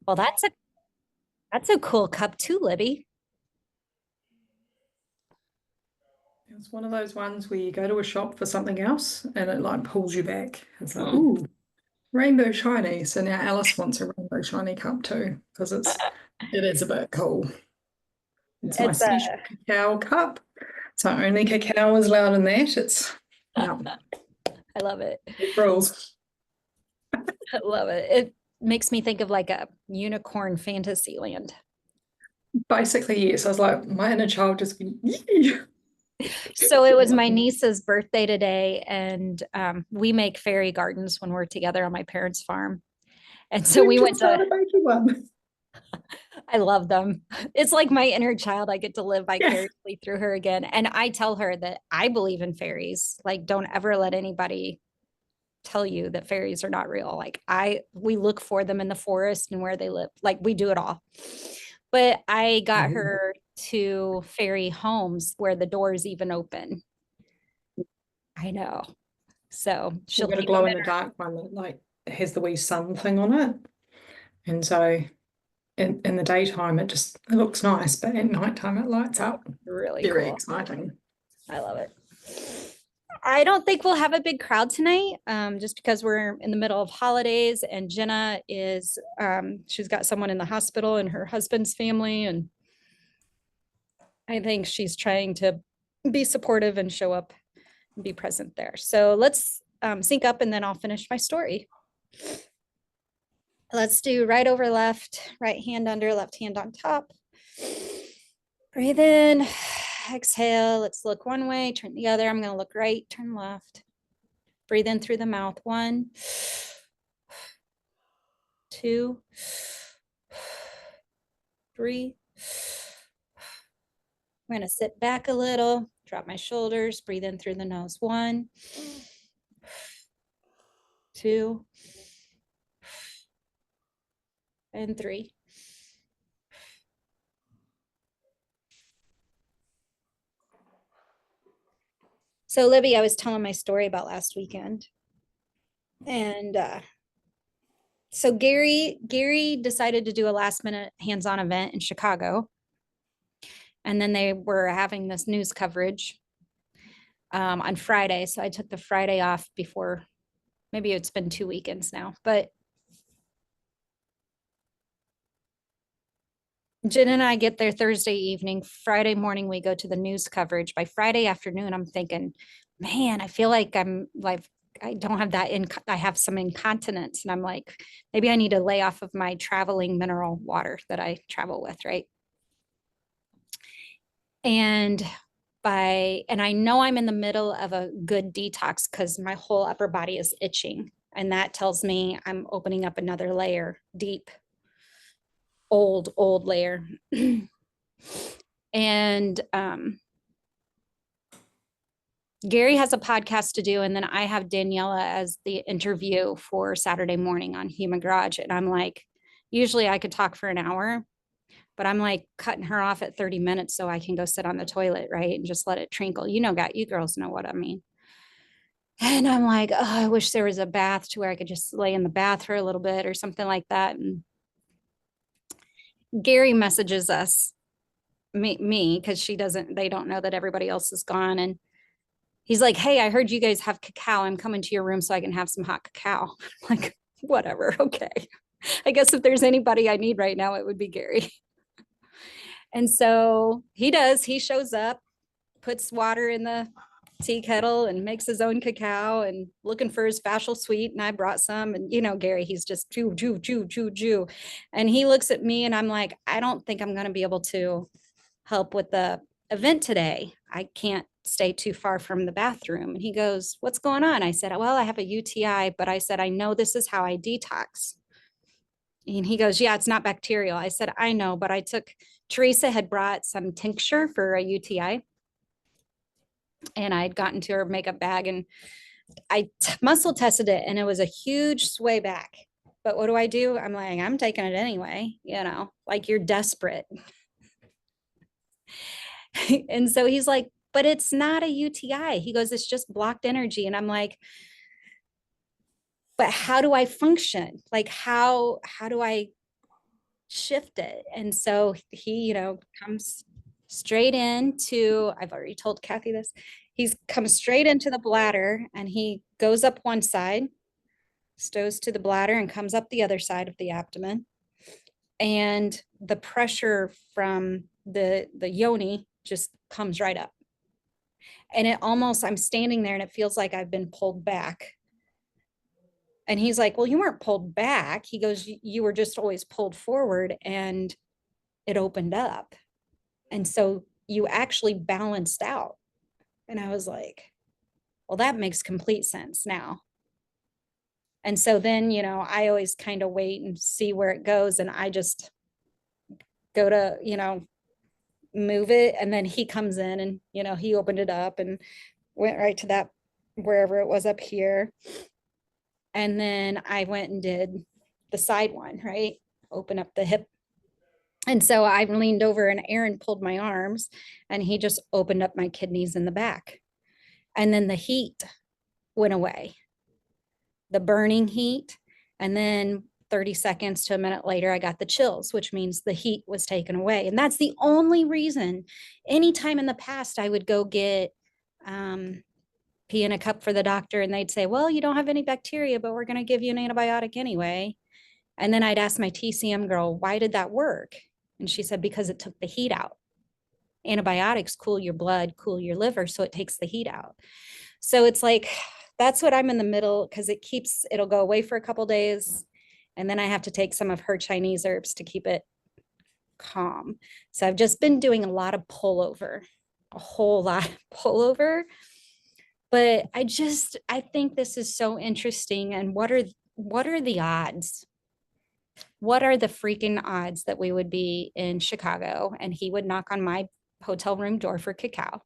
Well, that's a cool cup too, Libby. It's one of those ones where you go to a shop for something else and it like pulls you back. It's like, ooh, rainbow shiny. So now Alice wants a rainbow shiny cup too, because it is a bit cool. It's my It's special cacao cup. So only cacao is allowed in that. It's yeah, I love it. rules. I love it. It makes me think of like a unicorn fantasy land. Basically, yes. I was like, my inner child just went, yeah. So it was my niece's birthday today, and we make fairy gardens when we're together on my parents' farm. And so We we can went start to, a baking one. I love them. It's like my inner child. I get to live Yeah. vicariously through her again. And I tell her that I believe in fairies. Like, don't ever let anybody tell you that fairies are not real. Like, we look for them in the forest and where they live. Like, we do it all. But I got her to fairy homes where the doors even open. I know. So she'll We've got a keep them glow in in the her. dark one that like has the wee sun thing on it. And so in the daytime it looks nice, but at nighttime it lights up. Really Very cool. exciting. I love it. I don't think we'll have a big crowd tonight, just because we're in the middle of holidays and Jenna is, she's got someone in the hospital and her husband's family. And I think she's trying to be supportive and show up and be present there. So let's sync up and then I'll finish my story. Let's do right over left, right hand under, left hand on top. Breathe in, exhale. Let's look one way, turn the other. I'm going to look right, turn left. Breathe in through the mouth. 1, 2, 3. I'm going to sit back a little, drop my shoulders, breathe in through the nose. 1, 2, and 3. So Libby, I was telling my story about last weekend. And so Garry decided to do a last minute hands-on event in Chicago. And then they were having this news coverage on Friday. So I took the Friday off before, maybe it's been 2 weekends now, but Jen and I get there Thursday evening. Friday morning, we go to the news coverage. By Friday afternoon, I'm thinking, man, I feel like I don't have that I have some incontinence. And I'm like, maybe I need to lay off of my traveling mineral water that I travel with, right? And I know I'm in the middle of a good detox because my whole upper body is itching. And that tells me I'm opening up another layer, deep, old layer. And Garry has a podcast to do, and then I have Daniela as the interview for Saturday morning on Human Garage. And I'm like, usually I could talk for an hour, but I'm like cutting her off at 30 minutes so I can go sit on the toilet, right? And just let it trinkle. You girls know what I mean. And I'm like, oh, I wish there was a bath to where I could just lay in the bath for a little bit or something like that. And Garry messages us, me, because they don't know that everybody else is gone. And he's like, hey, I heard you guys have cacao. I'm coming to your room so I can have some hot cacao. I'm like, whatever. Okay. I guess if there's anybody I need right now, it would be Garry. And so he shows up, puts water in the tea kettle and makes his own cacao and looking for his flascial sweet. And I brought some, and Garry, he's just chew. And he looks at me and I'm like, I don't think I'm going to be able to help with the event today. I can't stay too far from the bathroom. And he goes, what's going on? I said, well, I have a UTI, but I said, I know this is how I detox. And he goes, yeah, it's not bacterial. I said, I know, but Teresa had brought some tincture for a UTI. And I'd gotten to her makeup bag and muscle tested it and it was a huge sway back. But what do? I'm like, I'm taking it anyway, like you're desperate. And so he's like, but it's not a UTI. He goes, it's just blocked energy. And I'm like, but how do I function? Like, how do I shift it. And so he, comes straight into, I've already told Kathy this, he's comes straight into the bladder and he goes up one side, stows to the bladder and comes up the other side of the abdomen. And the pressure from the yoni just comes right up. And it almost, I'm standing there and it feels like I've been pulled back. And he's like, well, you weren't pulled back. He goes, you were just always pulled forward and it opened up. And so you actually balanced out. And I was like, well, that makes complete sense now. And so then, I always kind of wait and see where it goes. And I just go to, move it. And then he comes in and, he opened it up and went right to that, wherever it was up here. And then I went and did the side one, right? Open up the hip. And so I leaned over and Aaron pulled my arms and he just opened up my kidneys in the back. And then the heat went away, the burning heat. And then 30 seconds to a minute later, I got the chills, which means the heat was taken away. And that's the only reason anytime in the past I would go get pee in a cup for the doctor and they'd say, well, you don't have any bacteria, but we're going to give you an antibiotic anyway. And then I'd ask my TCM girl, why did that work? And she said, because it took the heat out. Antibiotics cool your blood, cool your liver, so it takes the heat out. So it's like, that's what I'm in the middle, because it'll go away for a couple days. And then I have to take some of her Chinese herbs to keep it calm. So I've just been doing a lot of pullover, a whole lot of pullover. But I think this is so interesting. And what are the odds? What are the freaking odds that we would be in Chicago and he would knock on my hotel room door for cacao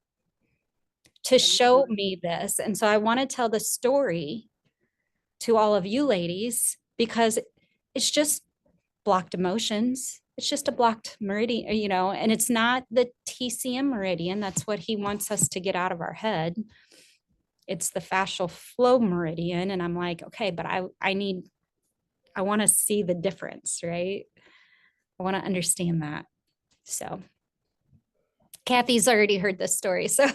to show me this? And so I want to tell the story to all of you ladies because it's just blocked emotions. It's just a blocked meridian, and it's not the TCM meridian. That's what he wants us to get out of our head. It's the fascial flow meridian. And I'm like, okay, but I want to see the difference, right? I want to understand that. So Kathy's already heard this story. So,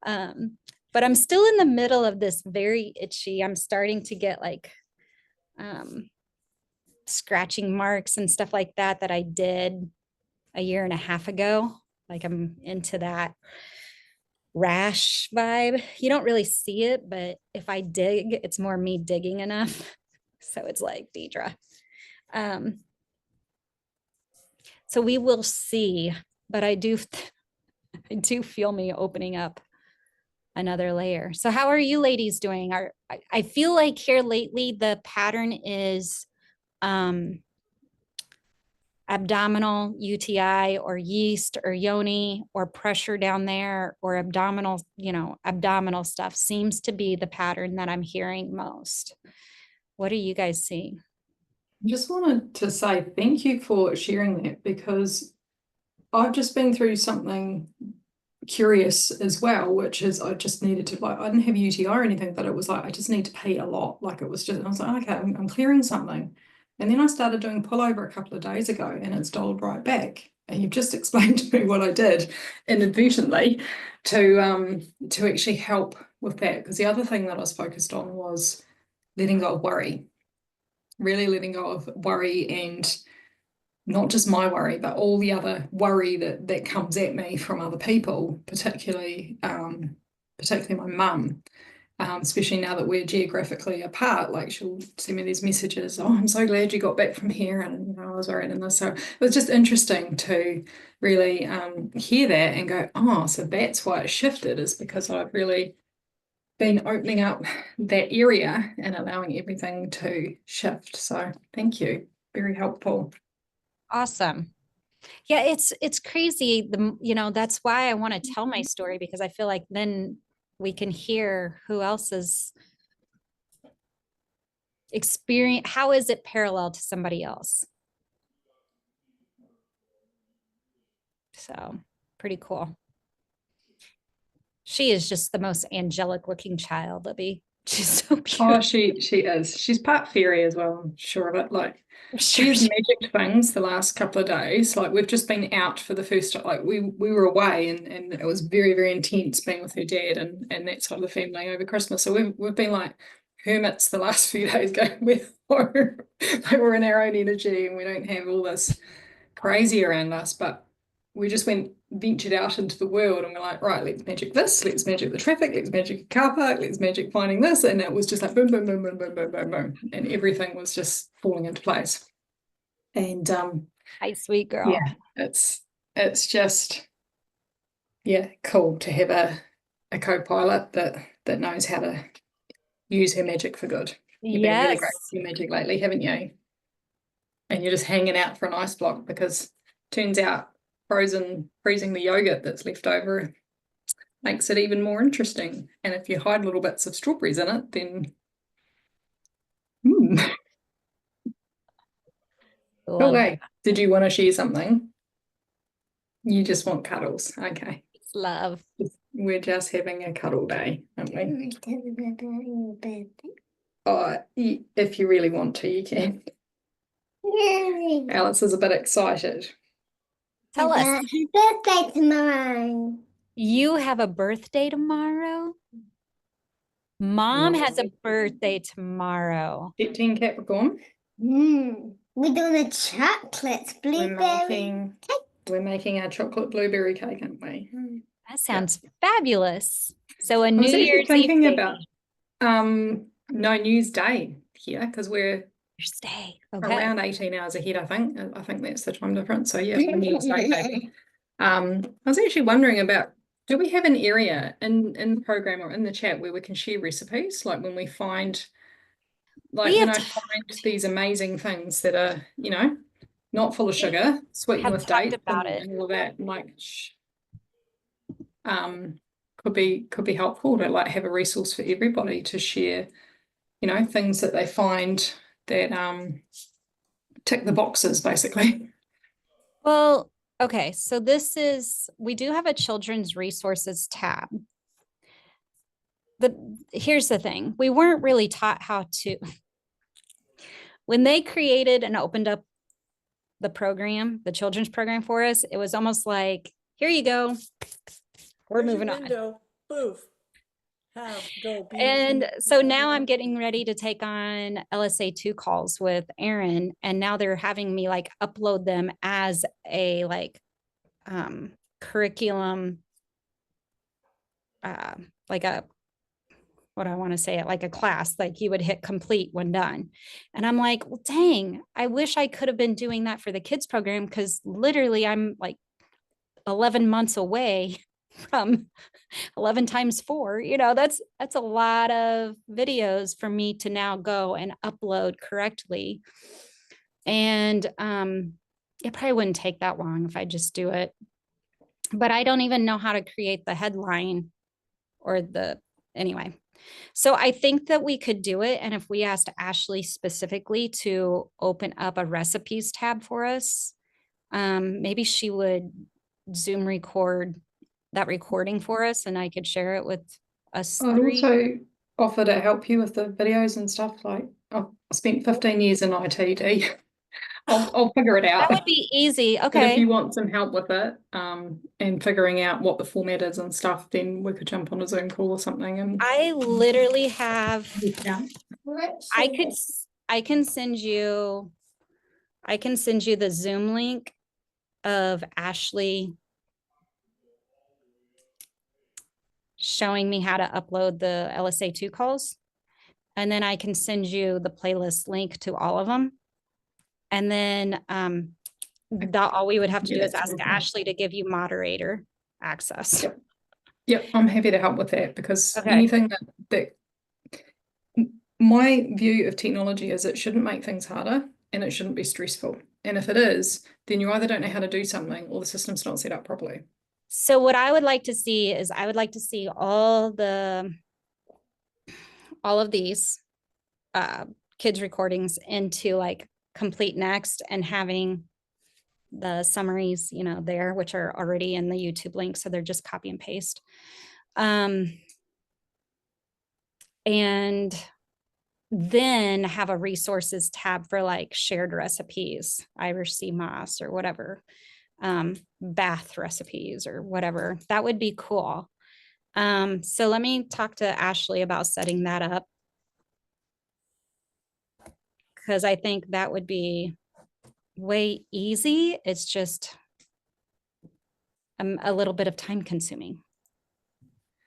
but I'm still in the middle of this very itchy. I'm starting to get like scratching marks and stuff like that I did a year and a half ago. Like I'm into that rash vibe. You don't really see it, but if I dig, it's more me digging enough. So it's like Deidre. So we will see, but I do feel me opening up another layer. So how are you ladies doing? I feel like here lately the pattern is abdominal UTI or yeast or yoni or pressure down there or abdominal, abdominal stuff seems to be the pattern that I'm hearing most. What are you guys seeing? I just wanted to say thank you for sharing that because I've just been through something curious as well, which is I just needed to, like, I didn't have UTI or anything, but it was like I just need to pee a lot. Like it was just, I was like, okay, I'm clearing something. And then I started doing pullover a couple of days ago and it's dialed right back. And you've just explained to me what I did inadvertently to actually help with that. Because the other thing that I was focused on was letting go of worry, really letting go of worry, and not just my worry, but all the other worry that comes at me from other people, particularly my mum. Especially now that we're geographically apart, like she'll send me these messages, oh, I'm so glad you got back from here, and I was worried and this. So it was just interesting to really hear that and go, oh, so that's why it shifted, is because I've really been opening up that area and allowing everything to shift. So thank you. Very helpful. Awesome. Yeah, it's crazy. That's why I want to tell my story, because I feel like then we can hear who else is experience. How is it parallel to somebody else? So pretty cool. She is just the most angelic looking child, Libby. She's so cute. Oh, she is. She's part fairy as well, I'm sure of it. Like She's magic things the last couple of days. Like we've just been out for the first time. Like we were away and it was very, very intense being with her dad and that side of the family over Christmas. So we've been like hermits the last few days going, we're in our own energy and we don't have all this crazy around us, but we just ventured out into the world and we're like, right, let's magic this, let's magic the traffic, let's magic a car park, let's magic finding this. And it was just like boom, boom, boom, boom, boom, boom, boom, boom. And everything was just falling into place. And Hi, sweet girl. yeah, it's just cool to have a co-pilot that knows how to use her magic for good. You've been really great with your magic lately, haven't you? And you're just hanging out for an ice block because turns out freezing the yogurt that's left over makes it even more interesting. And if you hide little bits of strawberries in it, then okay. Did you want to share something? You just want cuddles. Okay. It's love. We're just having a cuddle day, aren't we? Oh, if you really want to, you can. Alice is a bit excited. Tell us. Her birthday tomorrow. You have a birthday tomorrow? Mom has a birthday tomorrow. 13 Capricorn. We're doing a chocolate blueberry cake. We're making our chocolate blueberry cake, aren't we? That sounds fabulous. So a I New was actually Year's thinking Eve about no News Day here because we're Day. around 18 hours ahead, I think. I think that's the time difference. So yeah, News Day maybe. I was actually wondering about, do we have an area in the program or in the chat where we can share recipes? Like when we find, like when I find these amazing things that are, not full of sugar, sweetened with dates and all of that, like could be helpful to like have a resource for everybody to share, things that they find that tick the boxes basically. Well, okay, so we do have a children's resources tab. Here's the thing, we weren't really taught how to, when they created and opened up the program, the children's program for us, it was almost like, here you go, we're moving on. Move. And so now I'm getting ready to take on LSA 2 calls with Aaron, and now they're having me like upload them as a curriculum, like a, what I want to say it, like a class, like you would hit complete when done. And I'm like, well, dang, I wish I could have been doing that for the kids program, because literally I'm like 11 months away from 11 times 4, that's a lot of videos for me to now go and upload correctly. And it probably wouldn't take that long if I just do it, but I don't even know how to create the headline or anyway. So I think that we could do it. And if we asked Ashley specifically to open up a recipes tab for us, maybe she would Zoom record that recording for us and I could share it with us I'd three. also offer to help you with the videos and stuff. Like I spent 15 years in IT. I'll figure it out. That would be easy. Okay. But if you want some help with it, and figuring out what the format is and stuff, then we could jump on a Zoom call or something. And I literally have, I can send you the Zoom link of Ashley showing me how to upload the LSA 2 calls. And then I can send you the playlist link to all of them. And then all we would have to do is ask Ashley to give you moderator access. Yep, I'm happy to help with that, because anything that my view of technology is it shouldn't make things harder and it shouldn't be stressful. And if it is, then you either don't know how to do something or the system's not set up properly. So what I would like to see is I would like to see all of these kids recordings into like complete next, and having the summaries, there, which are already in the YouTube link. So they're just copy and paste. And then have a resources tab for like shared recipes, Irish sea moss or whatever, bath recipes or whatever. That would be cool. So let me talk to Ashley about setting that up, because I think that would be way easy. It's just a little bit of time consuming.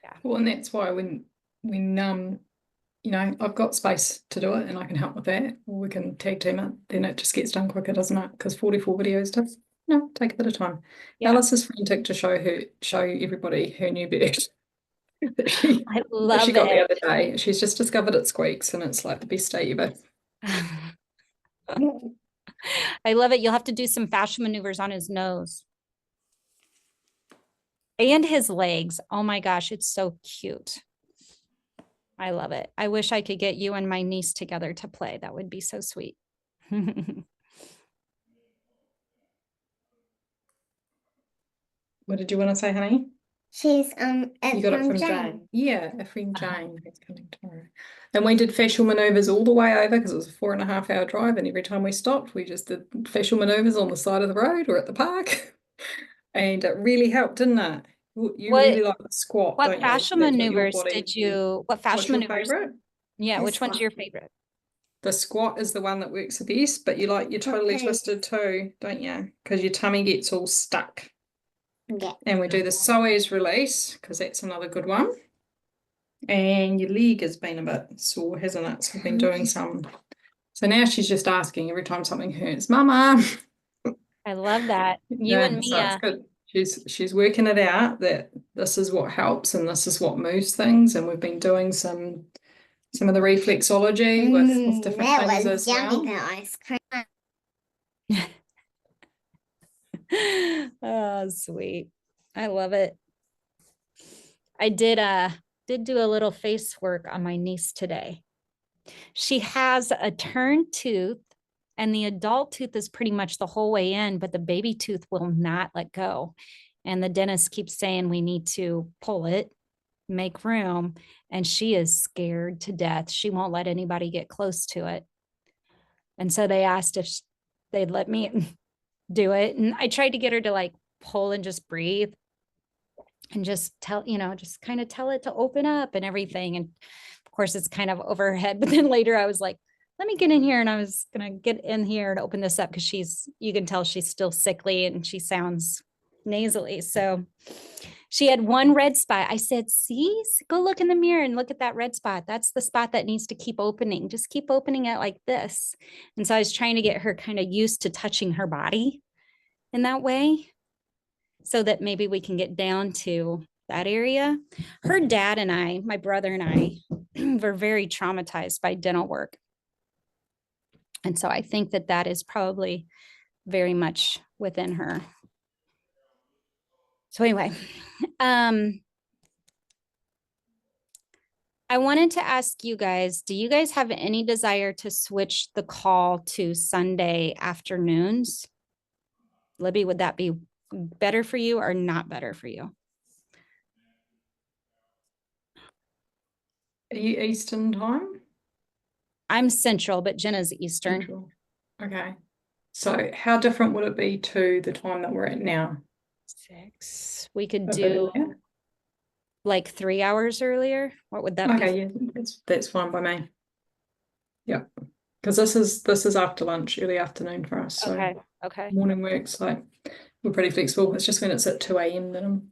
Yeah. Well, and that's why when you know, I've got space to do it and I can help with that, or we can tag team it, then it just gets done quicker, doesn't it? Because 44 videos does, take a bit of time. Yeah. Alice is frantic to show everybody her new bed. I love she got the it. other day. She's just discovered it squeaks and it's like the best day ever. I love it. You'll have to do some fascia maneuvers on his nose and his legs. Oh my gosh, it's so cute. I love it. I wish I could get you and my niece together to play. That would be so sweet. What did you want to say, honey? She's You got it from Jane. Yeah, a friend Jane who's coming tomorrow. And we did fascial maneuvers all the way over because it was a 4.5 hour drive, and every time we stopped, we just did fascial maneuvers on the side of the road or at the park. And it really helped, didn't it? You really like the squat, What don't you? fascial That's what your maneuvers body. did you, what What's fascial your maneuvers? favorite? Yeah, The which one's your squat. favorite? The squat is the one that works the best, but you're totally Okay. twisted too, don't you? Because your tummy gets all stuck. Yeah. And we do the psoas release because that's another good one. And your leg has been a bit sore, hasn't it? So we've been doing some. So now she's just asking every time something hurts, Mama. I love that. You Yeah, and so it's Mia. good. She's working it out that this is what helps and this is what moves things. And we've been doing some of the reflexology with different that things was as yummy, well. that ice cream. Oh, sweet. I love it. I did do a little face work on my niece today. She has a turned tooth, and the adult tooth is pretty much the whole way in, but the baby tooth will not let go. And the dentist keeps saying we need to pull it, make room, and she is scared to death. She won't let anybody get close to it. And so they asked if they'd let me do it. And I tried to get her to like pull and just breathe and just tell, just kind of tell it to open up and everything. And of course, it's kind of over her head. But then later I was like, let me get in here. And I was going to get in here and open this up because you can tell she's still sickly and she sounds nasally. So she had one red spot. I said, see, go look in the mirror and look at that red spot. That's the spot that needs to keep opening. Just keep opening it like this. And so I was trying to get her kind of used to touching her body in that way, so that maybe we can get down to that area. Her dad and I, my brother and I, were very traumatized by dental work. And so I think that that is probably very much within her. So anyway, I wanted to ask you guys, do you guys have any desire to switch the call to Sunday afternoons? Libby, would that be better for you or not better for you? Are you Eastern time? I'm Central, but Jenna's Eastern. Central. Okay. So how different would it be to the time that we're at now? 6. We could A bit do earlier? like 3 hours earlier. What would that be? Okay, yeah, that's fine by me. Yeah, because this is after lunch, early afternoon for us. So Okay. Okay. morning works, like we're pretty flexible. It's just when it's at 2 a.m. that I'm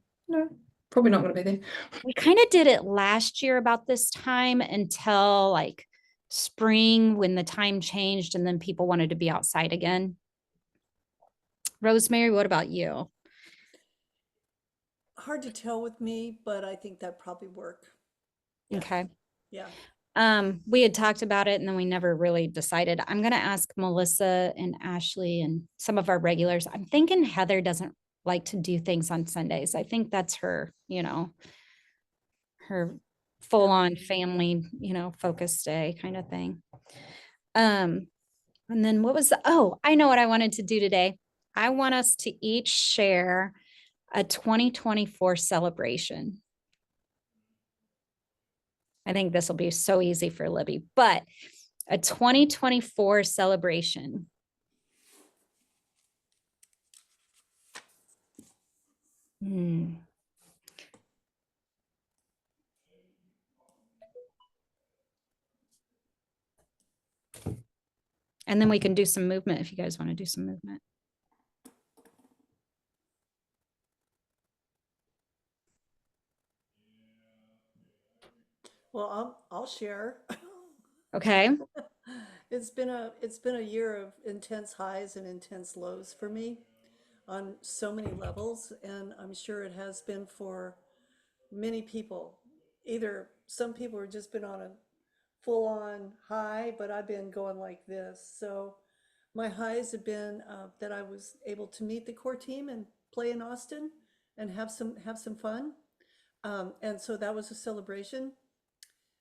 probably not going to be there. We kind of did it last year about this time until like spring when the time changed and then people wanted to be outside again. Rosemary, what about you? Hard to tell with me, but I think that'd probably work. Yeah. Okay. Yeah. We had talked about it and then we never really decided. I'm going to ask Melissa and Ashley and some of our regulars. I'm thinking Heather doesn't like to do things on Sundays. I think that's her, her full on family, focus day kind of thing. And then I know what I wanted to do today. I want us to each share a 2024 celebration. I think this will be so easy for Libby, but A 2024 celebration. Hmm. And then we can do some movement if you guys want to do some movement. Well, I'll share. Okay. It's been a year of intense highs and intense lows for me on so many levels, and I'm sure it has been for many people. Either some people have just been on a full on high, but I've been going like this. So my highs have been that I was able to meet the core team and play in Austin and have some fun. And so that was a celebration.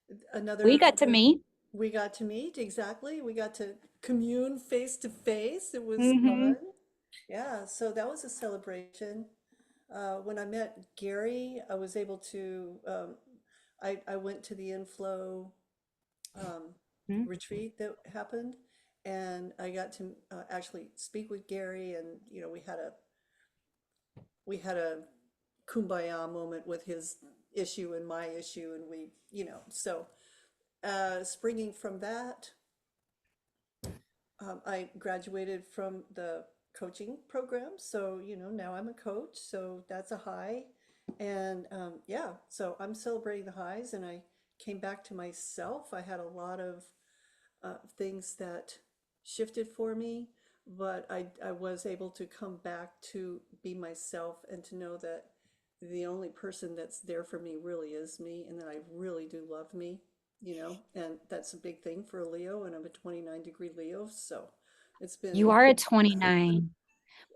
We Another got to meet. we got to meet, exactly. We got to commune face to face. It was Mm-hmm. fun. Yeah, so that was a celebration. When I met Garry, I was able to, I went to the inflow um, retreat that happened, and I got to actually speak with Garry, and we had a kumbaya moment with his issue and my issue, and so springing from that, I graduated from the coaching program, so now I'm a coach, so that's a high. And yeah, so I'm celebrating the highs, and I came back to myself. I had a lot of things that shifted for me, but I was able to come back to be myself and to know that the only person that's there for me really is me, and that I really do love me, and that's a big thing for a Leo, and I'm a 29-degree Leo, so it's You been are a 29.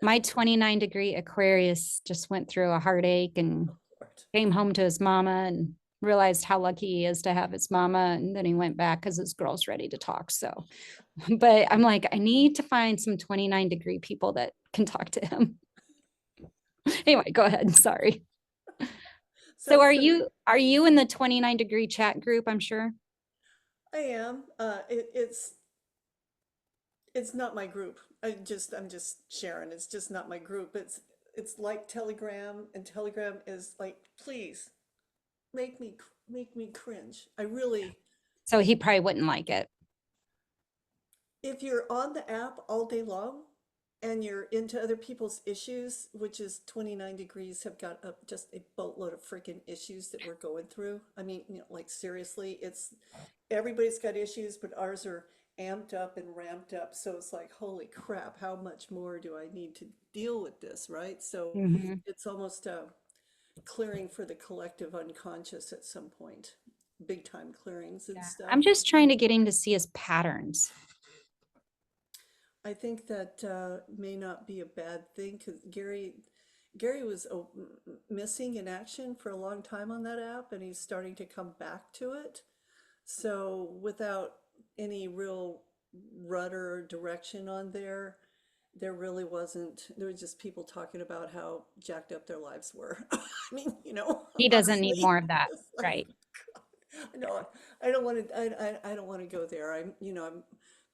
My 29-degree Aquarius just went through a heartache and hard. came home to his mama and realized how lucky he is to have his mama. And then he went back because his girl's ready to talk. So, but I'm like, I need to find some 29-degree people that can talk to him. Anyway, go ahead. Sorry. So are you in the 29-degree chat group? I'm sure. I am. It's not my group. I'm just sharing. It's just not my group. It's like Telegram, and Telegram is like, please make me cringe. I really, So he probably wouldn't like it. if you're on the app all day long and you're into other people's issues, which is 29 degrees have got just a boatload of freaking issues that we're going through. I mean, like seriously, it's everybody's got issues, but ours are amped up and ramped up. So it's like, holy crap, how much more do I need to deal with this, right? So Mhm. it's almost clearing for the collective unconscious at some point, big time clearings and Yeah. stuff. I'm just trying to get him to see his patterns. I think that may not be a bad thing, because Garry was missing in action for a long time on that app, and he's starting to come back to it. So without any real rudder or direction on there, there really wasn't. There was just people talking about how jacked up their lives were. I mean, He doesn't need honestly, more of that. it's like, Right. I know I don't want to. I don't want to go there.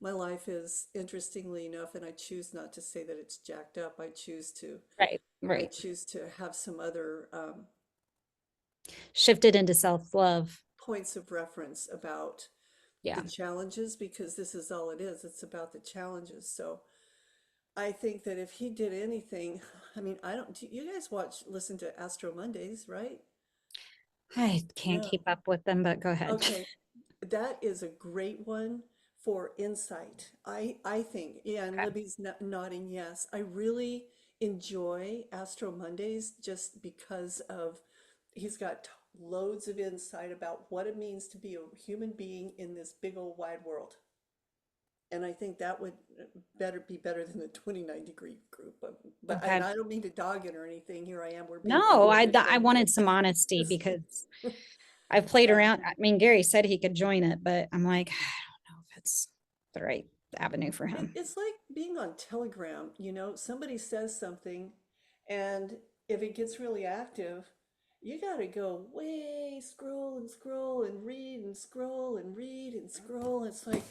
My life is interestingly enough, and I choose not to say that it's jacked up. I choose to. Right. I Right. choose to have some other Shifted into self-love. points of reference about Yeah. the challenges, because this is all it is. It's about the challenges. So I think that if he did anything, I mean, I don't. Do you guys listen to Astro Mondays, right? I can't No. keep up with them, but go ahead. Okay. That is a great one for insight. I think, yeah, and Okay. Libby's nodding yes. I really enjoy Astro Mondays just because of he's got loads of insight about what it means to be a human being in this big old wide world. And I think that would be better than the 29-degree group. But and Okay. I don't mean to dog it or anything. Here I am. We're being No, I individual. wanted some honesty Just, because I've played yeah. around. I mean, Garry said he could join it, but I'm like, I don't know if it's the right avenue for him. It's like being on Telegram, somebody says something, and if it gets really active, you got to go way scroll and scroll and read and scroll and read and scroll. It's like,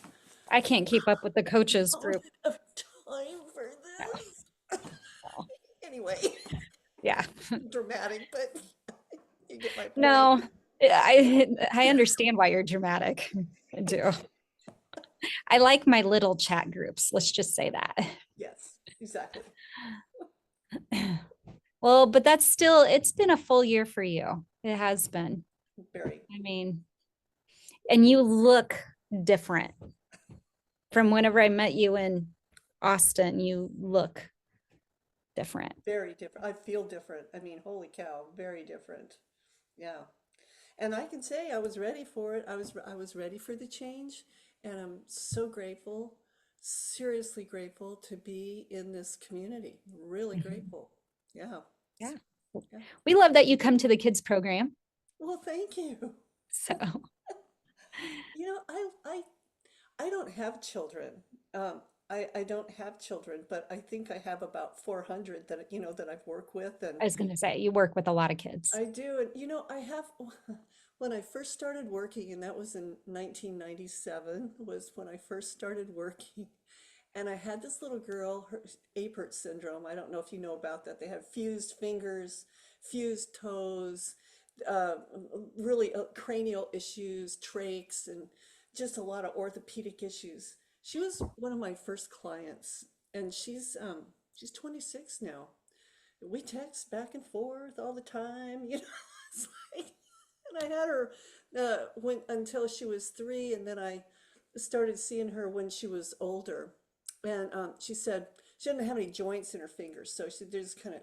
I can't keep up with the coaches don't group. have time for this. Anyway, Yeah. dramatic, but you get my point. No, I understand why you're dramatic. I do. I like my little chat groups. Let's just say that. Yes, exactly. Well, but that's still, it's been a full year for you. It has been. Very. I mean, and you look different from whenever I met you in Austin. You look different. Very different. I feel different. I mean, holy cow, very different. Yeah. And I can say I was ready for it. I was ready for the change, and I'm so grateful, seriously grateful to be in this community. Really grateful. Yeah. Yeah. Yeah. We love that you come to the kids program. Well, thank you. So, You know, I don't have children. I don't have children, but I think I have about 400 that, you know, that I've worked with, and I was going to say, you work with a lot of kids. I do. And, you know, I have, when I first started working, and that was in 1997, was when I first started working. And I had this little girl, her Apert syndrome. I don't know if you know about that. They have fused fingers, fused toes, uh, really cranial issues, trachs, and just a lot of orthopedic issues. She was one of my first clients, and she's 26 now. We text back and forth all the time, you know. It's like, and I had her when until she was 3, and then I started seeing her when she was older. And she said she didn't have any joints in her fingers, so she they're just kind of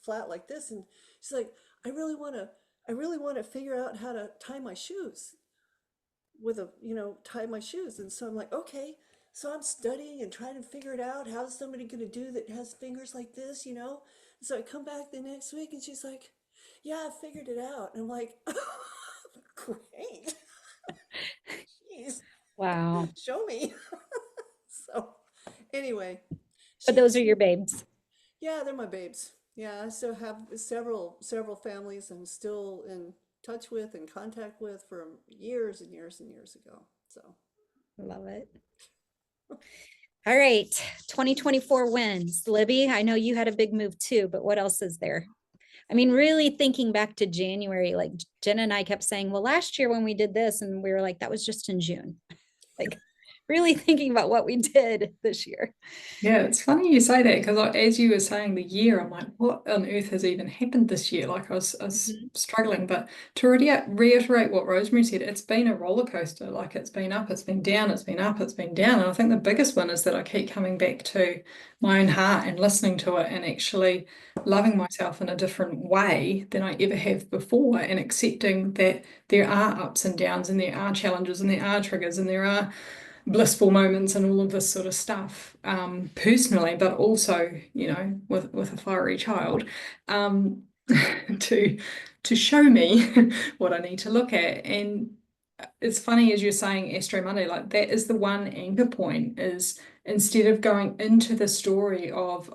flat like this. And she's like, I really want to figure out how to tie my shoes with a, you know, tie my shoes. And so I'm like, okay. So I'm studying and trying to figure it out. How's somebody going to do that has fingers like this, you know? So I come back the next week and she's like, yeah, I figured it out. And I'm like, great. Jeez, Wow. show me. So anyway, But she, those are your babes. yeah, they're my babes. Yeah, I still have several families I'm still in touch with and contact with from years and years and years ago. So Love it. All right. 2024 wins. Libby, I know you had a big move too, but what else is there? I mean, really thinking back to January, like Jenna and I kept saying, well, last year when we did this, and we were like, that was just in June. Like, really thinking about what we did this year. Yeah, it's funny you say that because as you were saying the year, I'm like, what on earth has even happened this year? Like I was struggling, but to reiterate what Rosemary said, it's been a roller coaster. Like it's been up, it's been down, it's been up, it's been down. And I think the biggest one is that I keep coming back to my own heart and listening to it and actually loving myself in a different way than I ever have before, and accepting that there are ups and downs and there are challenges and there are triggers and there are blissful moments and all of this sort of stuff, personally, but also, you know, with a fiery child, to show me what I need to look at. And it's funny as you're saying Astro Monday, like that is the one anchor point, is instead of going into the story of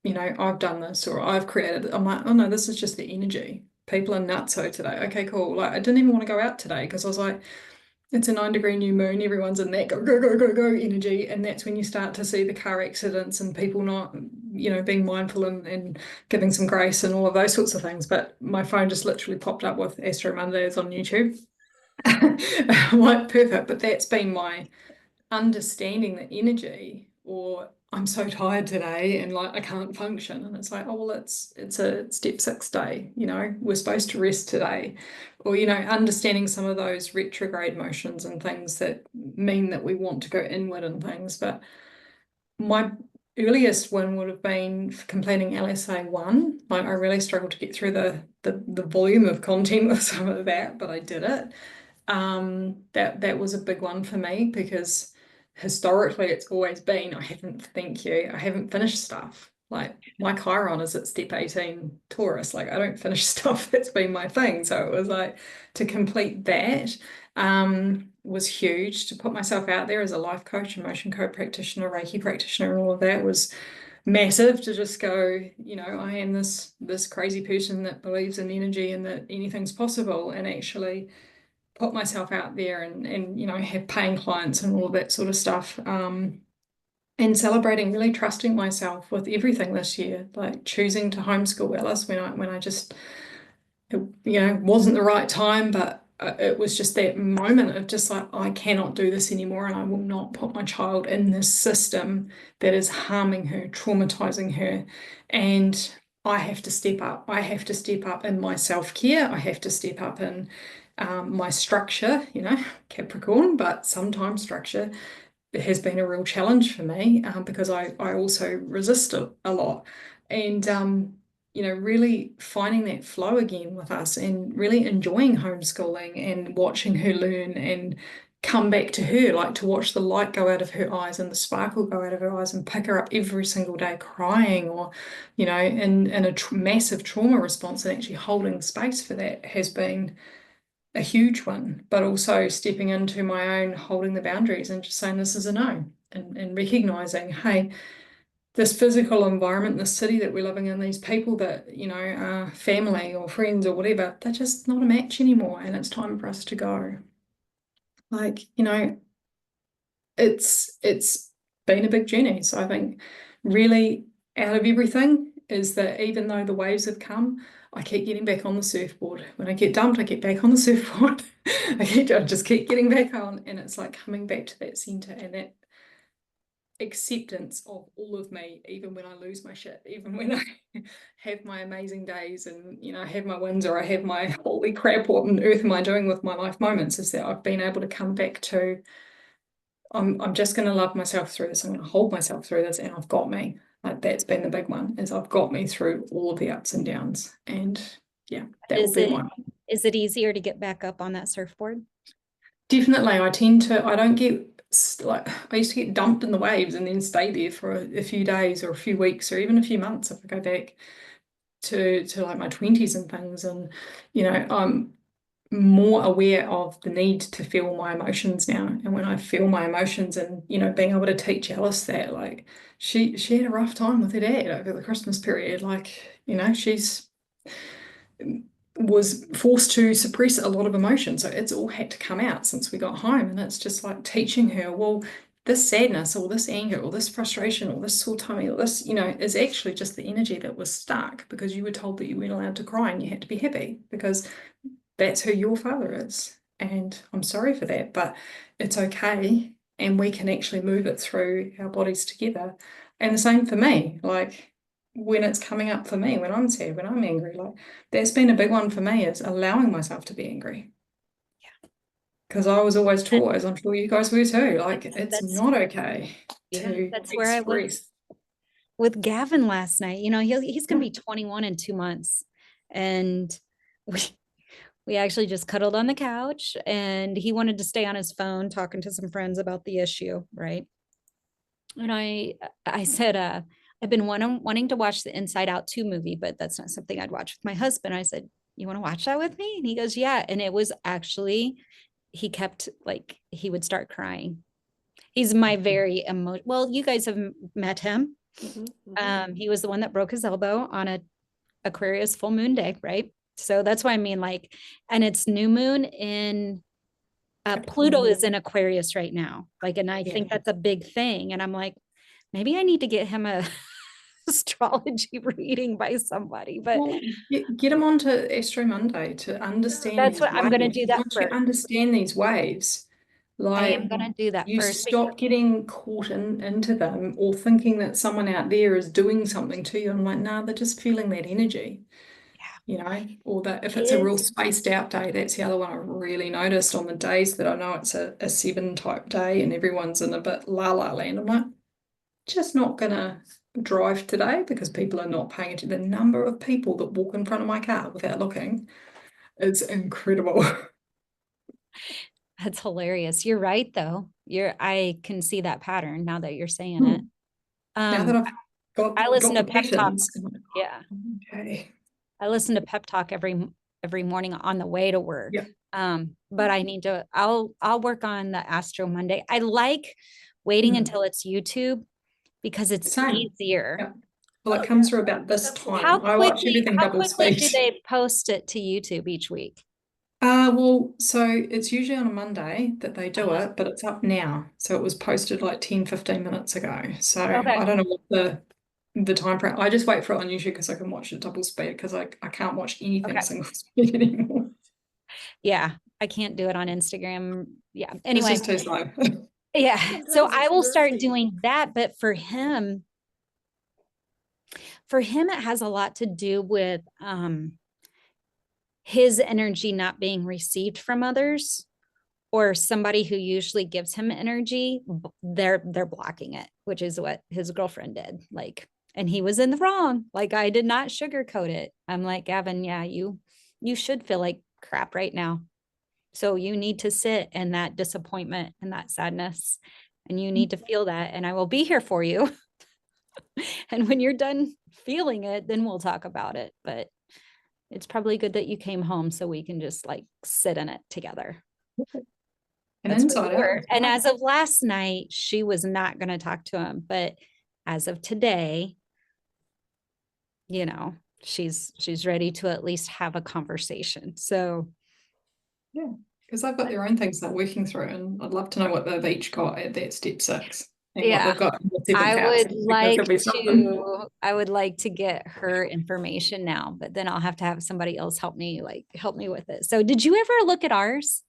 you know, I've done this or I've created it, I'm like, oh no, this is just the energy. People are nutso today. Okay, cool. Like I didn't even want to go out today because I was like, it's a 9-degree new moon, everyone's in that go, go, go, go, go energy. And that's when you start to see the car accidents and people not, you know, being mindful and giving some grace and all of those sorts of things. But my phone just literally popped up with Astro Mondays on YouTube. Like, perfect. But that's been my understanding the energy, or I'm so tired today and like I can't function. And it's like, oh, well, it's a step 6 day, you know, we're supposed to rest today. Or, you know, understanding some of those retrograde motions and things that mean that we want to go inward and things. But my earliest one would have been completing LSA 1. Like I really struggled to get through the volume of content with some of that, but I did it. That was a big one for me because historically it's always been, I haven't finished stuff. Like my Chiron is at step 18 Taurus. Like I don't finish stuff. That's been my thing. So it was like to complete that was huge. To put myself out there as a life coach, emotion code practitioner, Reiki practitioner, and all of that was massive. To just go, you know, I am this crazy person that believes in energy and that anything's possible, and actually put myself out there and you know, have paying clients and all of that sort of stuff. And celebrating, really trusting myself with everything this year, like choosing to homeschool Alice when I just, it, you know, wasn't the right time, but it was just that moment of just like, I cannot do this anymore, and I will not put my child in this system that is harming her, traumatizing her. And I have to step up. I have to step up in my self-care. I have to step up in my structure, you know, Capricorn, but sometimes structure has been a real challenge for me because I also resist it a lot. And you know, really finding that flow again with us and really enjoying homeschooling and watching her learn and come back to her, like to watch the light go out of her eyes and the sparkle go out of her eyes and pick her up every single day crying, or, you know, in a massive trauma response, and actually holding space for that has been a huge one. But also stepping into my own, holding the boundaries and just saying this is a no, and recognizing, hey, this physical environment, this city that we're living in, these people that, you know, are family or friends or whatever, they're just not a match anymore, and it's time for us to go. Like, you know, it's been a big journey. So I think really out of everything is that even though the waves have come, I keep getting back on the surfboard. When I get dumped, I get back on the surfboard. I just keep getting back on, and it's like coming back to that center and that acceptance of all of me, even when I lose my shit, even when I have my amazing days and, you know, I have my wins, or I have my holy crap, what on earth am I doing with my life moments, is that I've been able to come back to, I'm just going to love myself through this. I'm going to hold myself through this, and I've got me. Like, that's been the big one, is I've got me through all of the ups and downs. And yeah, that will be my. Is it easier to get back up on that surfboard? Definitely. I don't get, like, I used to get dumped in the waves and then stay there for a few days or a few weeks or even a few months if I go back to like my 20s and things. And, you know, I'm more aware of the need to feel my emotions now. And when I feel my emotions, and, you know, being able to teach Alice that, like, she had a rough time with her dad over the Christmas period. Like, you know, she's was forced to suppress a lot of emotion, so it's all had to come out since we got home. And it's just like teaching her, well, this sadness or this anger or this frustration or this sore tummy or this, you know, is actually just the energy that was stuck because you were told that you weren't allowed to cry and you had to be happy because that's who your father is. And I'm sorry for that, but it's okay, and we can actually move it through our bodies together. And the same for me, like, when it's coming up for me, when I'm sad, when I'm angry, like, that's been a big one for me, is allowing myself to be angry. Yeah. Because I was always taught, as I'm sure you guys were too, like, it's not okay to that's where I was express. with Gavin last night. You know, he's going to be 21 in 2 months. And we actually just cuddled on the couch, and he wanted to stay on his phone talking to some friends about the issue, right? And I said, I've been wanting to watch the Inside Out 2 movie, but that's not something I'd watch with my husband. I said, you want to watch that with me? And he goes, yeah. And it was actually, he kept, like, he would start crying. He's my very well, you guys have met him. He was the one that broke his elbow on a Aquarius full moon day, right? So that's why I mean, like, and it's new moon in Pluto is in Aquarius right now. Like, and I think that's a big thing. And I'm like, maybe I need to get him a astrology reading by somebody, but well, get him onto Astro Monday to understand. That's what I'm going to do. That once first. you understand these waves, like, I am going to do that you first. stop getting caught into them or thinking that someone out there is doing something to you. I'm like, nah, they're just feeling that energy. You know, or that if it's a real spaced out day, that's the other one I've really noticed on the days that I know it's a 7 type day and everyone's in a bit la land. I'm like, just not gonna drive today because people are not paying attention. The number of people that walk in front of my car without looking is incredible. That's hilarious. You're right, though. I can see that pattern now that you're saying it. Now that I've got I listen to pep patterns. talks. Yeah. Okay. I listen to pep talk every morning on the way to work. Yeah. But I need to, I'll work on the Astro Monday. I like waiting until it's YouTube because it's easier. Yeah. Well, it comes through about this time. How I watch everything double quickly speed. do they post it to YouTube each week? Well, so it's usually on a Monday that they do Uh-huh. it, but it's up now. So it was posted like 10, 15 minutes ago. So Okay. I don't know what the time frame. I just wait for it on YouTube because I can watch it double speed because I can't watch anything Okay. single speed anymore. Yeah. I can't do it on Instagram. Yeah. It's Anyway, just too slow. yeah. So Sometimes I it's will start murky. doing that. But for him, it has a lot to do with his energy not being received from others, or somebody who usually gives him energy, they're blocking it, which is what his girlfriend did. Like, and he was in the wrong. Like, I did not sugarcoat it. I'm like, Gavin, yeah, you should feel like crap right now. So you need to sit in that disappointment and that sadness, and you need to feel that, and I will be here for you. And when you're done feeling it, then we'll talk about it. But it's probably good that you came home so we can just like sit in it together. And That's where inside we out. were. And as of last night, she was not going to talk to him. But as of today, you know, she's ready to at least have a conversation. So Yeah, because they've got their own things they're working through, and I'd love to know what they've each got at that step 6 and what yeah, they've got in the 7th I house. would There's like gonna be something. I would like to get her information now, but then I'll have to have somebody else help me with it. So did you ever look at ours?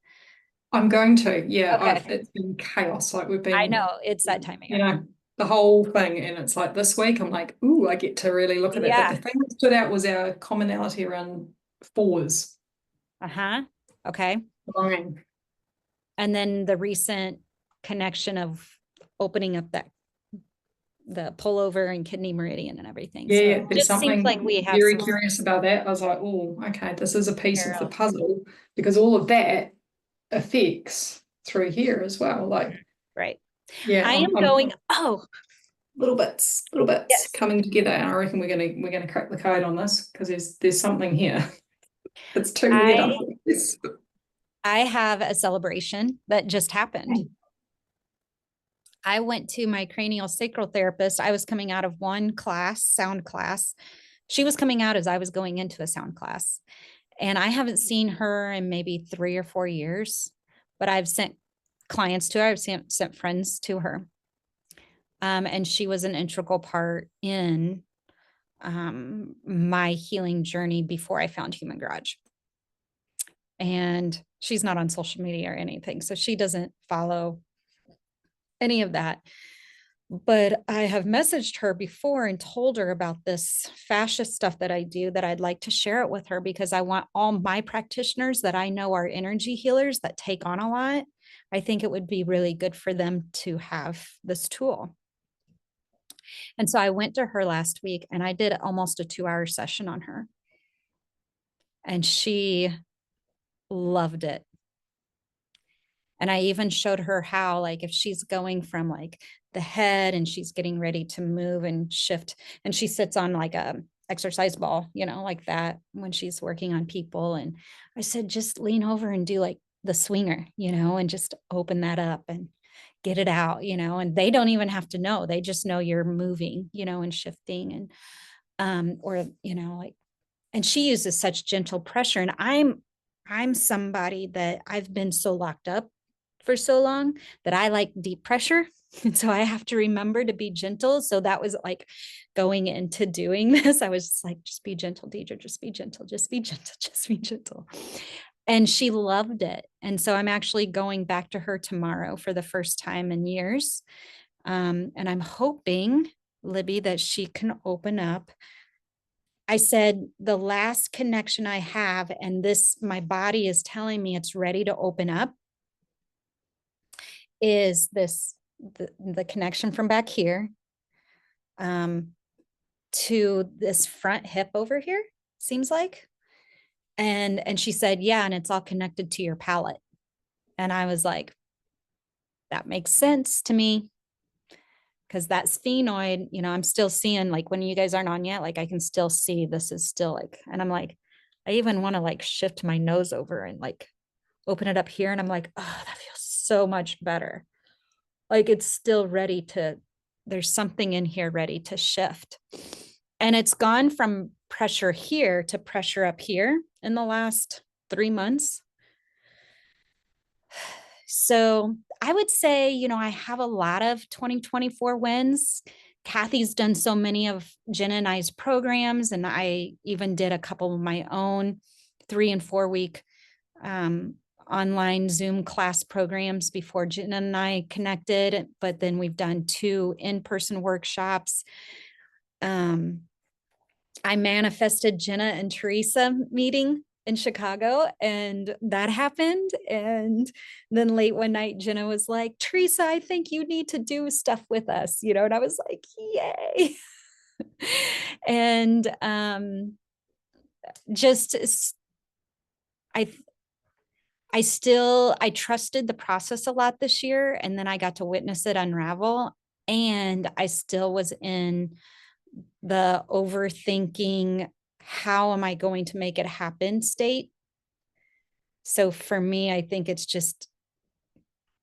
I'm going to, yeah, Okay. it's been chaos. Like we've I been, know it's that time of you year. know, the whole thing. And it's like this week, I'm like, ooh, I get to really look at it. But Yeah. the thing that stood out was our commonality around 4s. Uh-huh. Okay. Belonging. And then the recent connection of opening up the pullover and kidney meridian and everything. So Yeah, it there's just seems like something we have very some curious about that. I was like, oh, okay, this is a piece of the parallel. puzzle because all of that affects through here as well. Like, Right. yeah, I am going, oh, little bits yes. coming together, and I reckon we're gonna crack the code on this because there's something here. It's too weird I otherwise. I have a celebration that just happened. I went to my cranial sacral therapist. I was coming out of one class, sound class. She was coming out as I was going into a sound class. And I haven't seen her in maybe 3 or 4 years, but I've sent clients to her. I've sent friends to her. And she was an integral part in my healing journey before I found Human Garage. And she's not on social media or anything, so she doesn't follow any of that. But I have messaged her before and told her about this fascia stuff that I do, that I'd like to share it with her because I want all my practitioners that I know are energy healers that take on a lot. I think it would be really good for them to have this tool. And so I went to her last week and I did almost a 2-hour session on her. And she loved it. And I even showed her how, like, if she's going from like the head and she's getting ready to move and shift, and she sits on like a exercise ball, you know, like that when she's working on people. And I said, just lean over and do like the swinger, you know, and just open that up and get it out, you know, and they don't even have to know. They just know you're moving, you know, and shifting and or, you know, like, and she uses such gentle pressure. And I'm somebody that I've been so locked up for so long that I like deep pressure. And so I have to remember to be gentle. So that was like going into doing this. I was just like, just be gentle, Deidre, just be gentle, just be gentle, just be gentle. And she loved it. And so I'm actually going back to her tomorrow for the first time in years. And I'm hoping, Libby, that she can open up. I said, the last connection I have, and this, my body is telling me it's ready to open up, is this, the connection from back here to this front hip over here, seems like. And she said, yeah, and it's all connected to your palate. And I was like, that makes sense to me. Because that sphenoid, you know, I'm still seeing, like, when you guys aren't on yet, like I can still see this is still like, and I'm like, I even want to like shift my nose over and like open it up here. And I'm like, oh, that feels so much better. Like it's still ready to, there's something in here ready to shift. And it's gone from pressure here to pressure up here in the last 3 months. So I would say, you know, I have a lot of 2024 wins. Kathy's done so many of Jenna and I's programs, and I even did a couple of my own 3 and 4 week online Zoom class programs before Jenna and I connected, but then we've done 2 in-person workshops. I manifested Jenna and Teresa meeting in Chicago, and that happened. And then late one night, Jenna was like, Teresa, I think you need to do stuff with us, you know, and I was like, yay. And just I I trusted the process a lot this year, and then I got to witness it unravel, and I still was in the overthinking, how am I going to make it happen state. So for me, I think it's just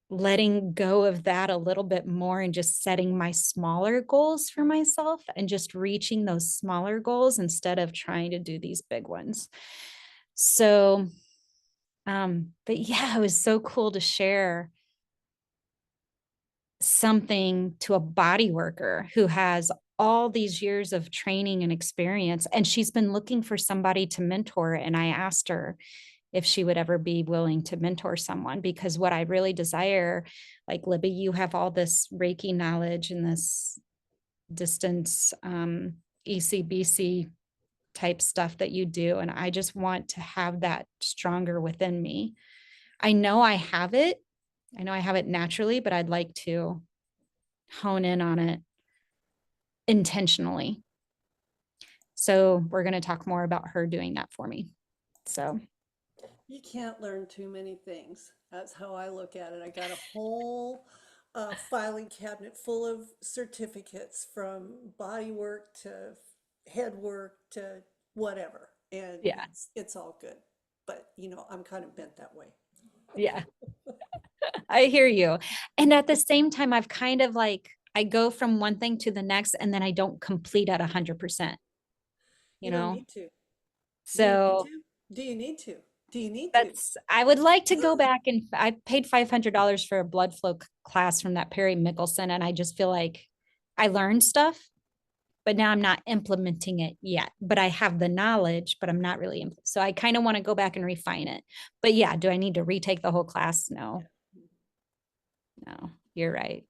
letting go of that a little bit more and just setting my smaller goals for myself and just reaching those smaller goals instead of trying to do these big ones. So, but yeah, it was so cool to share something to a body worker who has all these years of training and experience, and she's been looking for somebody to mentor. And I asked her if she would ever be willing to mentor someone, because what I really desire, like Libby, you have all this Reiki knowledge and this distance ECBC type stuff that you do. And I just want to have that stronger within me. I know I have it. I know I have it naturally, but I'd like to hone in on it intentionally. So we're going to talk more about her doing that for me. So You can't learn too many things. That's how I look at it. I got a whole filing cabinet full of certificates, from body work to head work to whatever. And yeah, it's all good. But, you know, I'm kind of bent that way. yeah, I hear you. And at the same time, I've kind of like, I go from one thing to the next, and then I don't complete at 100%, You you don't know? need to. Do you need So to? Do you need to? Do you need to? that's, I would like to go back, and I paid $500 for a blood flow class from that Perry Mickelson. And I just feel like I learned stuff, but now I'm not implementing it yet, but I have the knowledge, but I'm not really. So I kind of want to go back and refine it. But yeah, do I need to retake the whole class? No, no, you're right.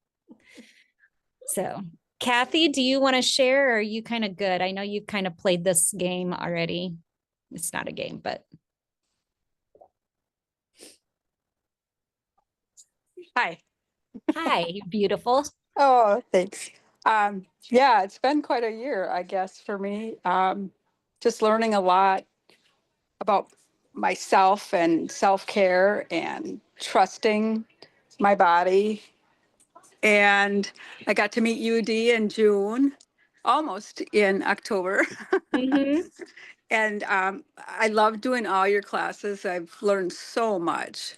So Kathy, do you want to share, or are you kind of good? I know you've kind of played this game already. It's not a game, but. Hi. Hi, beautiful. Oh, thanks. Yeah, it's been quite a year, I guess, for me. Just learning a lot about myself and self-care and trusting my body. And I got to meet UD in June, almost in October. Mhm. And I love doing all your classes. I've learned so much.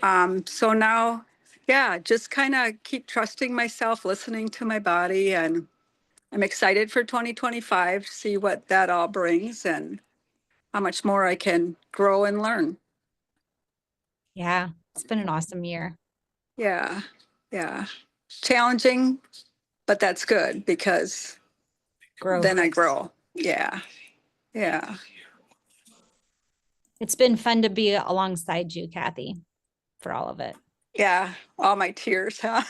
So now, yeah, just kind of keep trusting myself, listening to my body, and I'm excited for 2025 to see what that all brings and how much more I can grow and learn. Yeah, it's been an awesome year. Yeah, yeah. Challenging, but that's good because Growth. then I grow. Yeah, yeah. It's been fun to be alongside you, Kathy, for all of it. Yeah, all my tears, huh?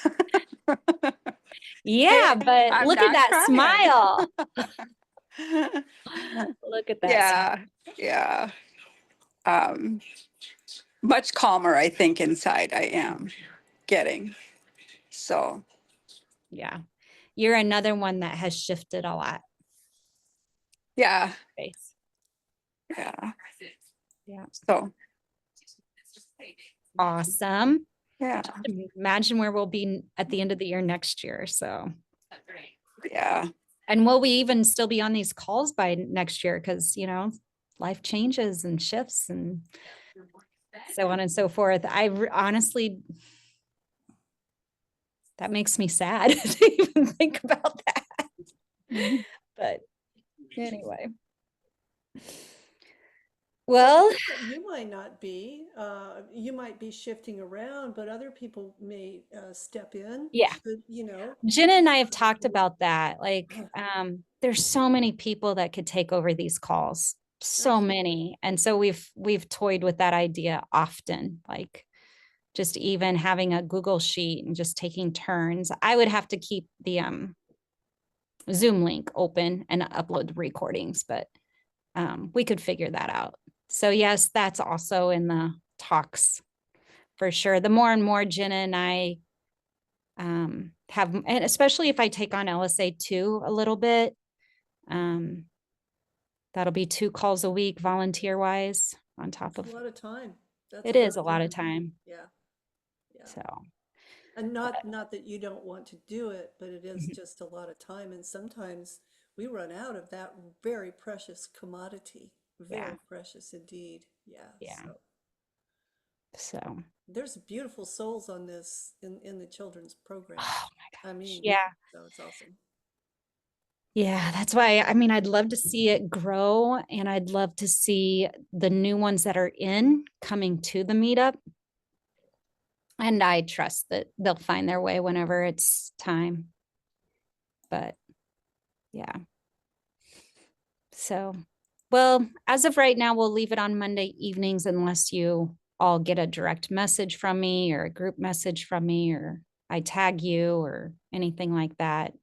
Yeah, Hey, but I'm look at not that crying. smile. Look at that smile. Yeah, yeah. Much calmer, I think, inside I am getting. So, Yeah. You're another one that has shifted a lot. yeah, Face. yeah. Yeah. So, Awesome. yeah, Imagine where we'll be at the end of the year next year. So, yeah, and will we even still be on these calls by next year? Because, you know, life changes and shifts and so on and so forth. Honestly, that makes me sad to even think about that. But anyway. Well, You might not be. You might be shifting around, but other people may step in. yeah. Should, you know. Jenna and I have talked about that. Like, there's so many people that could take over these calls, so Absolutely. many. And so we've toyed with that idea often, like just even having a Google sheet and just taking turns. I would have to keep the Zoom link open and upload the recordings, but we could figure that out. So yes, that's also in the talks for sure. The more and more Jenna and I have, and especially if I take on LSA2 a little bit, that'll be 2 calls a week volunteer wise on top That's of a lot of time. That's it a is lot a of lot of time. time. Yeah. Yeah. So And not that you don't want to do it, but it is mhm. just a lot of time. And sometimes we run out of that very precious commodity. Yeah. Very precious indeed. Yeah. Yeah. So So there's beautiful souls on this in the children's program. oh my I gosh. mean, Yeah. so it's awesome. Yeah, that's why I mean I'd love to see it grow and I'd love to see the new ones that are in coming to the meetup. And I trust that they'll find their way whenever it's time. But yeah. So, well, as of right now, we'll leave it on Monday evenings unless you all get a direct message from me or a group message from me or I tag you or anything like that.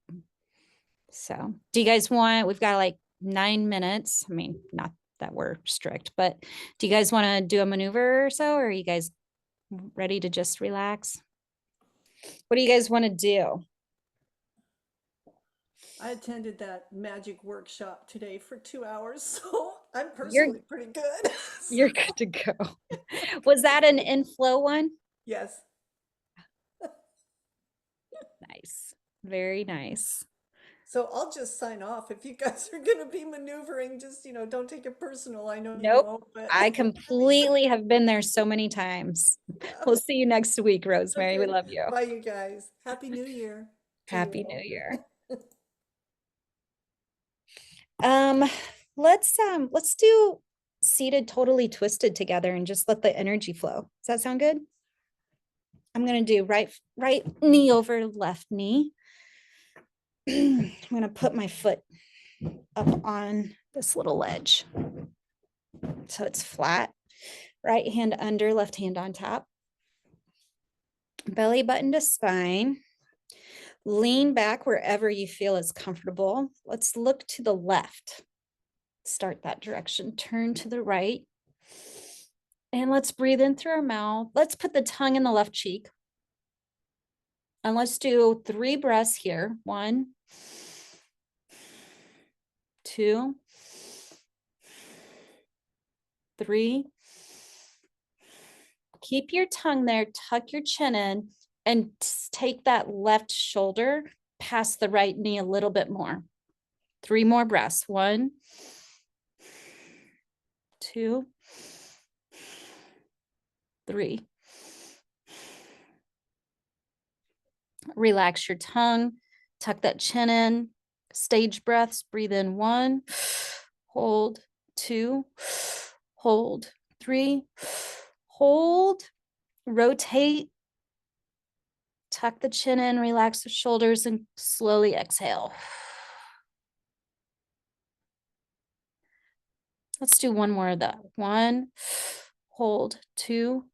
So, do you guys want, we've got like 9 minutes. I mean, not that we're strict, but do you guys want to do a maneuver or so? Or are you guys ready to just relax? What do you guys want to do? I attended that magic workshop today for 2 hours, so I'm You're personally pretty good. you're good to go. Was that an inflow one? Yes. Nice. Very nice. So I'll just sign off. If you guys are going to be maneuvering, just, don't take it personal. I know you Nope. won't, but I completely have been there so many times. yeah. We'll see you next week, Rosemary. We Okay. love you. Bye, you guys. Happy New Year to you Happy New all. Year. Um, let's do seated totally twisted together and just let the energy flow. Does that sound good? I'm gonna do right knee over left knee. I'm gonna put my foot up on this little ledge. So it's flat. Right hand under, left hand on top. Belly button to spine. Lean back wherever you feel is comfortable. Let's look to the left. Start that direction. Turn to the right. And let's breathe in through our mouth. Let's put the tongue in the left cheek. And let's do 3 breaths here. 1, 2, 3. Keep your tongue there, tuck your chin in, and take that left shoulder past the right knee a little bit more. 3 more breaths. 1, 2, 3. Relax your tongue, tuck that chin in. Stage breaths. Breathe in 1, hold 2, hold 3, hold, rotate, tuck the chin in, relax the shoulders, and slowly exhale. Let's do one more of that. 1, hold 2,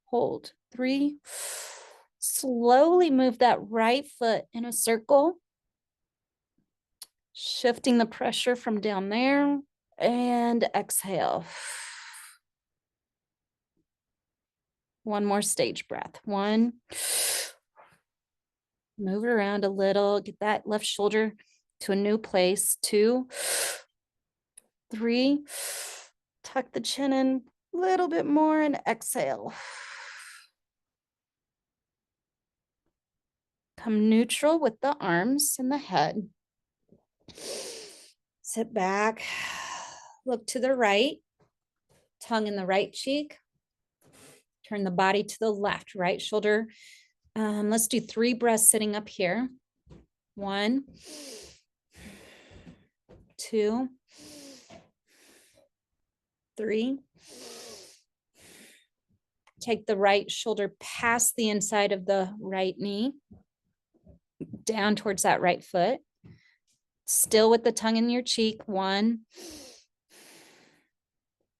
hold 3. Slowly move that right foot in a circle, shifting the pressure from down there, and exhale. One more stage breath. 1, move it around a little, get that left shoulder to a new place. 2, 3, tuck the chin in a little bit more and exhale. Come neutral with the arms and the head. Sit back, look to the right, tongue in the right cheek. Turn the body to the left, right shoulder. Let's do 3 breaths sitting up here. 1, 2, 3. Take the right shoulder past the inside of the right knee, down towards that right foot. Still with the tongue in your cheek. 1,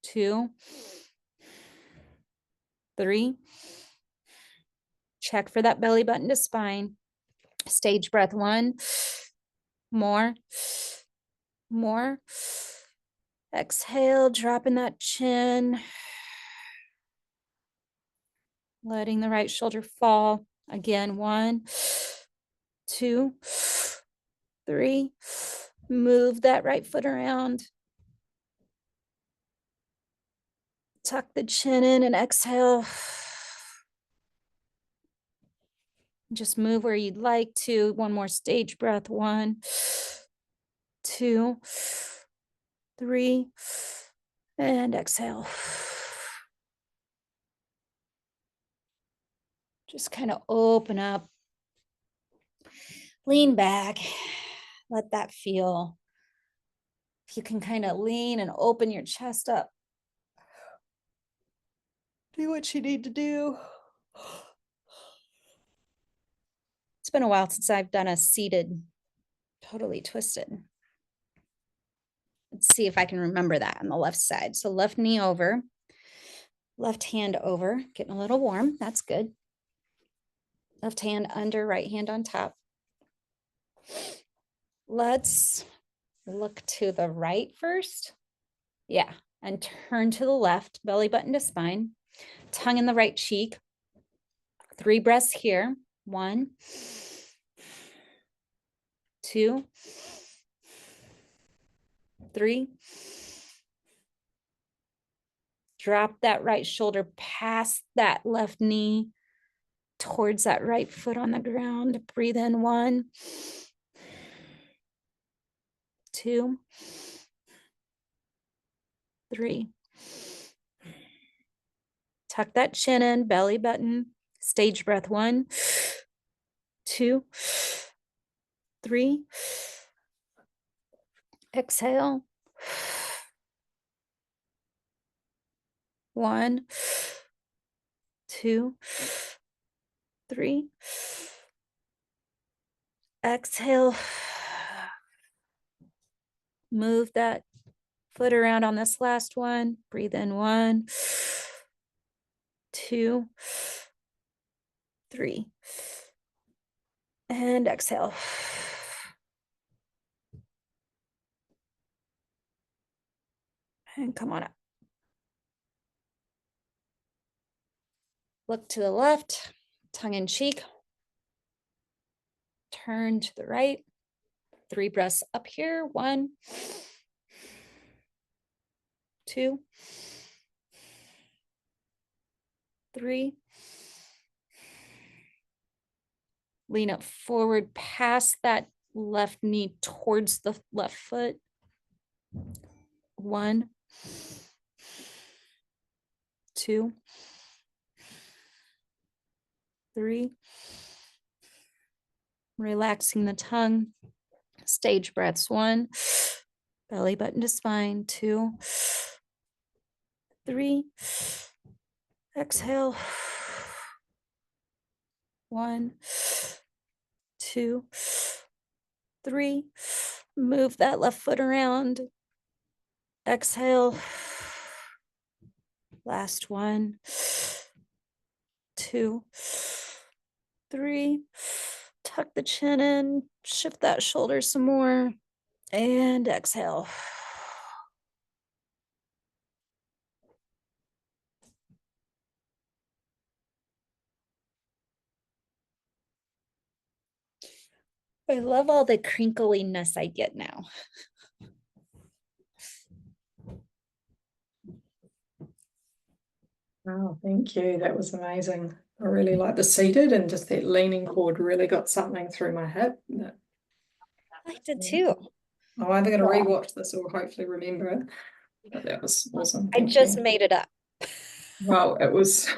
2, 3. Check for that belly button to spine. Stage breath. 1. More. Exhale, dropping that chin. Letting the right shoulder fall. Again, 1, 2, 3. Move that right foot around. Tuck the chin in and exhale. Just move where you'd like to. One more stage breath. 1, 2, 3, and exhale. Just kind of open up. Lean back. Let that feel. If you can kind of lean and open your chest up. Do what you need to do. It's been a while since I've done a seated, totally twisted. Let's see if I can remember that on the left side. So left knee over, left hand over, getting a little warm. That's good. Left hand under, right hand on top. Let's look to the right first. Yeah, and turn to the left, belly button to spine, tongue in the right cheek. 3 breaths here. 1, 2, 3. Drop that right shoulder past that left knee towards that right foot on the ground. Breathe in. 1, 2, 3. Tuck that chin in, belly button. Stage breath. 1, 2, 3. Exhale. 1, 2, 3. Exhale. Move that foot around on this last one. Breathe in. 1, 2, 3. And exhale. And come on up. Look to the left, tongue in cheek. Turn to the right. 3 breaths up here. 1, 2, 3. Lean up forward past that left knee towards the left foot. 1, 2, 3. Relaxing the tongue. Stage breaths. 1, belly button to spine. 2, 3. Exhale. 1, 2, 3. Move that left foot around. Exhale. Last 1, 2, 3. Tuck the chin in, shift that shoulder some more, and exhale. I love all the crinkliness I get now. Oh, thank you. That was amazing. I really like the seated and just that leaning forward really got something through my hip. I liked it too. I'm either going to rewatch this or hopefully remember it. But that was awesome. I Thank just you. made it up. Well, it was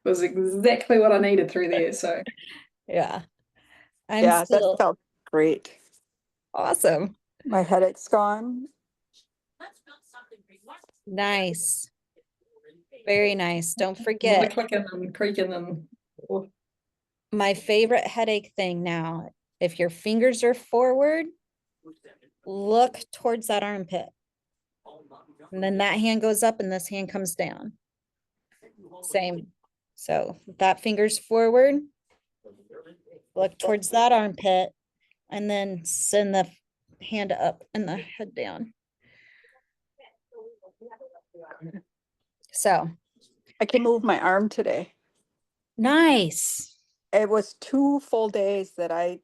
exactly what I needed through there. So Yeah. I'm Yeah, that still felt great. awesome. My headache's gone. Nice. Very nice. Don't A lot of forget, clicking and creaking and my favorite headache thing now, if your fingers are forward, look towards that armpit. And then that hand goes up and this hand comes down. Same. So that finger's forward, look towards that armpit, and then send the hand up and the head down. So I can move my arm today. nice. It was 2 full days that I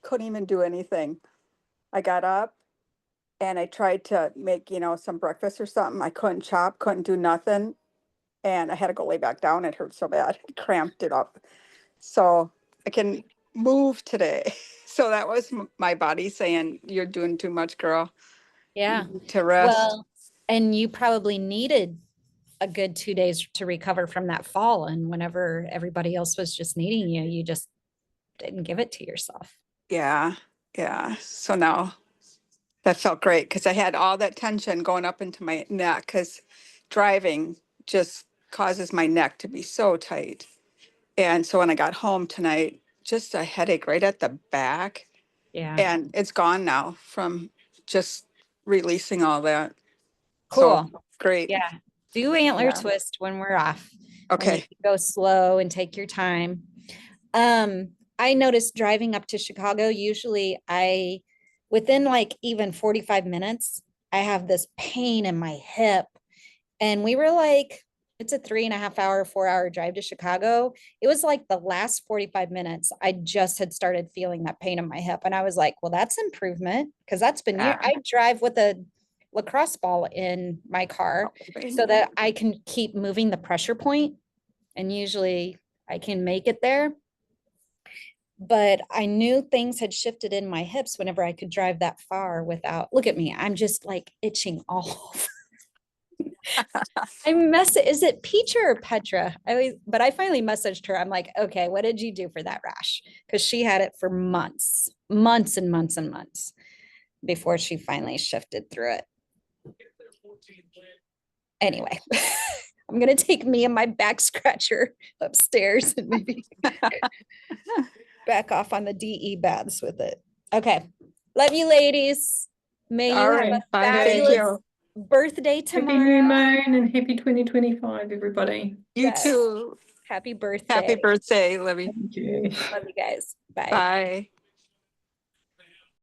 couldn't even do anything. I got up and I tried to make, some breakfast or something. I couldn't chop, couldn't do nothing. And I had to go lay back down. It hurt so bad. It cramped it up. So I can move today. So that was my body saying, you're doing too much, girl. Yeah. You need to rest. Well, and you probably needed a good 2 days to recover from that fall. And whenever everybody else was just needing you, you just didn't give it to yourself. Yeah. Yeah. So now that felt great because I had all that tension going up into my neck because driving just causes my neck to be so tight. And so when I got home tonight, just a headache right at the back. Yeah. And it's gone now from just releasing all that. Cool. So great. Yeah. Do antler Yeah. twist when we're off. And you Okay. can go slow and take your time. I noticed driving up to Chicago, usually within like even 45 minutes, I have this pain in my hip. And we were like, it's a 3.5 hour, 4 hour drive to Chicago. It was like the last 45 minutes, I just had started feeling that pain in my hip. And I was like, well, that's improvement because that's been years. I drive with a lacrosse ball in my car so that I can keep moving the pressure point. And usually I can make it there. But I knew things had shifted in my hips whenever I could drive that far without, look at me, I'm just like itching all over. Is it Peach or Petra? But I finally messaged her. I'm like, okay, what did you do for that rash? Because she had it for months and months and months before she finally shifted through it. Anyway, I'm gonna take me and my back scratcher upstairs and maybe back off on the DE baths with it. Okay, love you, ladies. May you All have right. a Bye. Thank fabulous you. birthday happy new tomorrow. moon and happy 2025, everybody. You Yes. too. Happy birthday. Happy birthday, Libby. Thank you. Love you guys. Bye. Bye.